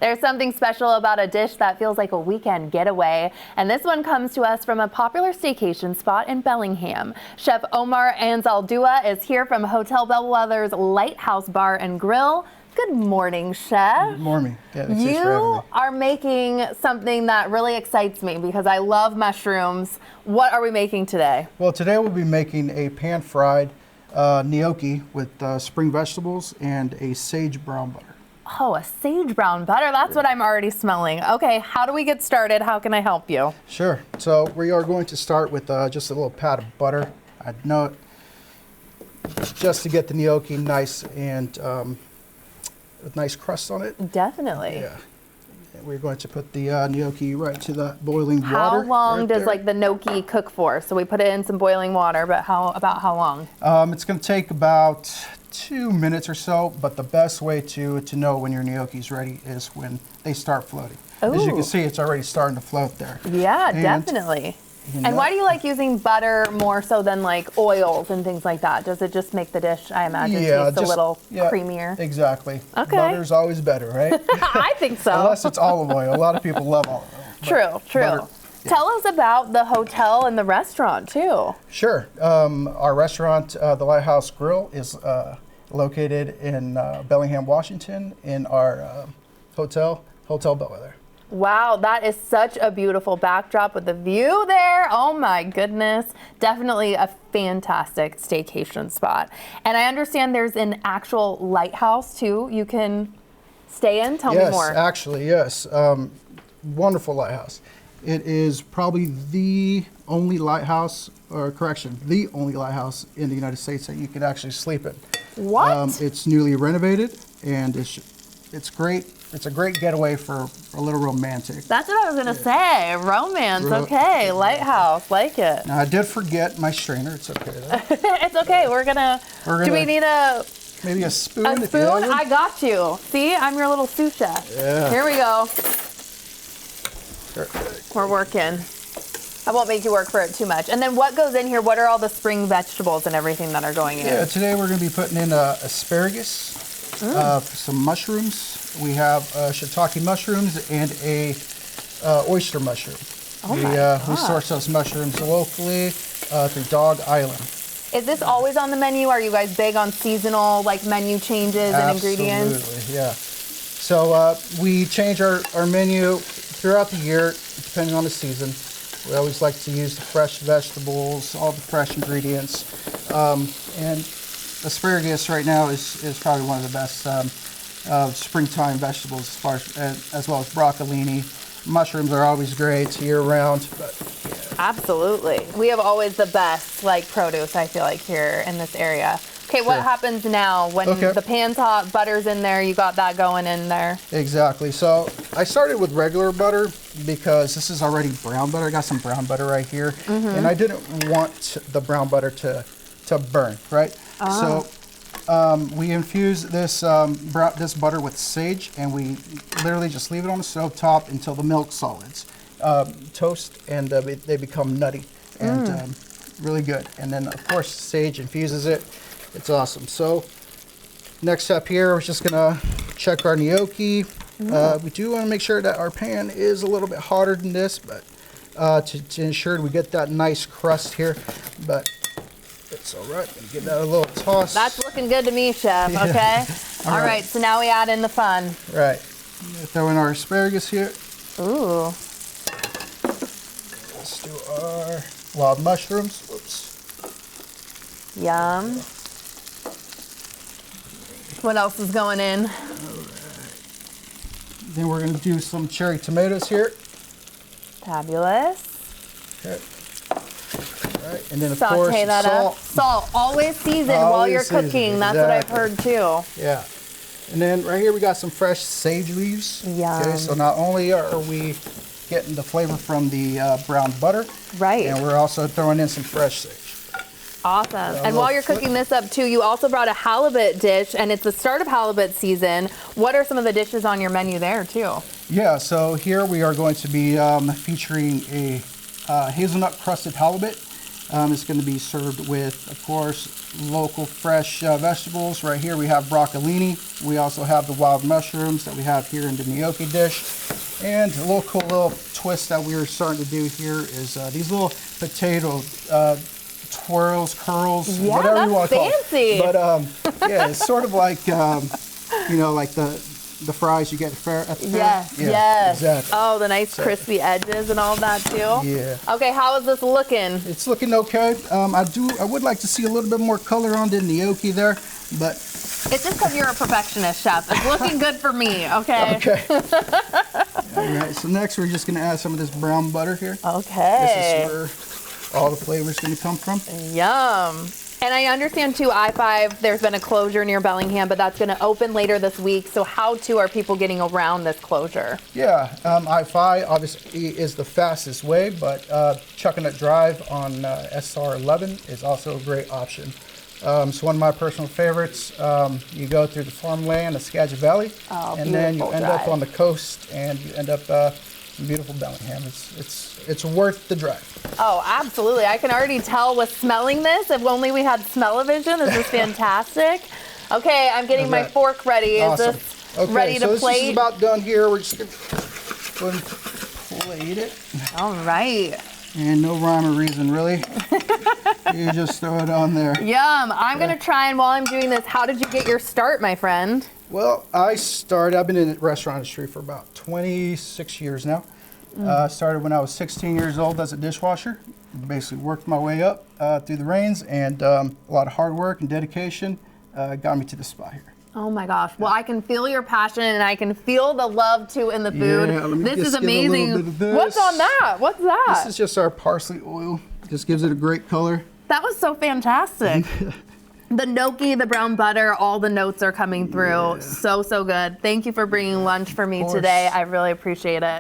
There's something special about a dish that feels like a weekend getaway, and this one comes to us from a popular staycation spot in Bellingham. Chef Omar Anzaldua is here from Hotel Bellwether's Lighthouse Bar and Grill. Good morning, Chef. Good morning. Yeah, you are making something that really excites me because I love mushrooms. What are we making today? Well, today we'll be making a pan-fried gnocchi with spring vegetables and a sage brown butter. Oh, a sage brown butter. That's what I'm already smelling. Okay, how do we get started? How can I help you? Sure. So we are going to start with just a little pat of butter. I know it, just to get the gnocchi nice and with nice crust on it. Definitely. Yeah. And we're going to put the gnocchi right to the boiling water. How long right does there. like the gnocchi cook for? So we put it in some boiling water, but how long? It's going to take about 2 minutes or so, but the best way to know when your gnocchi is ready is when they start floating. Ooh. As you can see, it's already starting to float there. Yeah, And, definitely. you know, And why do you like using butter more so than like oils and things like that? Does it just make the dish, I imagine, taste a little creamier? Exactly. Okay. Butter's always better, right? I think so. Unless it's olive oil. A lot of people love olive oil. True. Butter, yeah. Tell us about the hotel and the restaurant too. Sure. Our restaurant, the Lighthouse Grill, is located in Bellingham, Washington, in our Hotel Bellwether. Wow, that is such a beautiful backdrop with the view there. Oh my goodness. Definitely a fantastic staycation spot. And I understand there's an actual lighthouse too you can stay in. Tell me more. Yes, actually, yes. Wonderful lighthouse. It is probably the only lighthouse, the only lighthouse in the United States that you can actually sleep in. What? It's newly renovated, and it's great. It's a great getaway for a little romantic. That's what I was gonna say. Romance, okay. Lighthouse, like it. Now, I did forget my strainer. It's okay though. It's okay. We're gonna. Do we need maybe a spoon? a if you spoon? have one? I got you. See, I'm your little sous chef. Yeah. Here we go. Perfect. We're working. I won't make you work for it too much. And then what goes in here? What are all the spring vegetables and everything that are going in? Yeah, today we're going to be putting in asparagus, some mushrooms. We have shiitake mushrooms and a oyster mushroom. Oh my gosh. We source those mushrooms locally through Dog Island. Is this always on the menu? Are you guys big on seasonal like menu changes and ingredients? Absolutely, yeah. So we change our menu throughout the year, depending on the season. We always like to use the fresh vegetables, all the fresh ingredients. And asparagus right now is probably one of the best springtime vegetables as well as broccolini. Mushrooms are always great year round. But, yeah. Absolutely. We have always the best like produce, I feel like, here in this area. Okay, what happens now when the pan's hot, butter's in there, you got that going in there? Exactly. So I started with regular butter because this is already brown butter. I got some brown butter right here. And I didn't want the brown butter to burn, right? So we infuse this this butter with sage, and we literally just leave it on the stove top until the milk solids toast and they become nutty and really good. And then, of course, sage infuses it. It's awesome. So next step here, we're just gonna check our gnocchi. We do want to make sure that our pan is a little bit hotter than this, but to ensure we get that nice crust here. But it's all right. Give that a little toss. That's looking good to me, Chef. Yeah. Okay. All right. So now we add in the fun. Right. Throw in our asparagus here. Ooh. Let's do our wild mushrooms. Whoops. Yum. What else is going in? All right. Then we're going to do some cherry tomatoes here. Fabulous. Okay. All right. And then, of Saute course, that salt. up. Salt. Always season while you're season, cooking. That's what I've heard too. Yeah. And then right here we got some fresh sage leaves. Yum. Okay, so not only are we getting the flavor from the brown butter, Right. and we're also throwing in some fresh sage. Awesome. And while you're cooking this up too, you also brought a halibut dish, and it's the start of halibut season. What are some of the dishes on your menu there too? Yeah, so here we are going to be featuring a hazelnut crusted halibut. It's going to be served with, of course, local fresh vegetables. Right here we have broccolini. We also have the wild mushrooms that we have here in the gnocchi dish. And a little cool little twist that we were starting to do here is these little potato twirls, curls, Yeah, whatever you want to call it. fancy. But yeah, it's sort of like, you know, like the fries you get at the fair. Yes, Yeah, yes. exactly. Oh, the nice crispy edges and all that too. Yeah. Okay, how is this looking? It's looking okay. I would like to see a little bit more color on the gnocchi there, but It's just because you're a perfectionist, chef. It's looking good for me, okay? okay. All right, so next we're just gonna add some of this brown butter here. Okay. This is where all the flavor's gonna come from. Yum. And I understand too, I-5, there's been a closure near Bellingham, but that's gonna open later this week. So how too are people getting around this closure? Yeah, I-5 obviously is the fastest way, but Chuckanut Drive on SR11 is also a great option. It's one of my personal favorites. You go through the farmland of Skagit Valley, and then you end up on the coast, and you end up in beautiful Bellingham. It's worth the drive. Oh, absolutely. I can already tell with smelling this. If only we had smell-o-vision. This is fantastic. Okay, I'm getting my fork ready. Awesome. Is this ready to so plate? this is about done here. We're just going to go ahead and plate it. All right. And no rhyme or reason, really. You just throw it on there. Yum. I'm going to try, and while I'm doing this, how did you get your start, my friend? Well, I've been in the restaurant industry for about 26 years now. Started when I was 16 years old as a dishwasher. Basically worked my way up through the ranks, and a lot of hard work and dedication got me to this spot here. Oh my gosh. Well, I can feel your passion, and I can feel the love too in the food. Yeah, let me This just is give it a little amazing. bit of this. What's on that? What's that? This is just our parsley oil. Just gives it a great color. That was so fantastic. The gnocchi, the brown butter, all the notes are coming through. Yeah. So good. Thank you for bringing lunch for me course. today. I really appreciate it.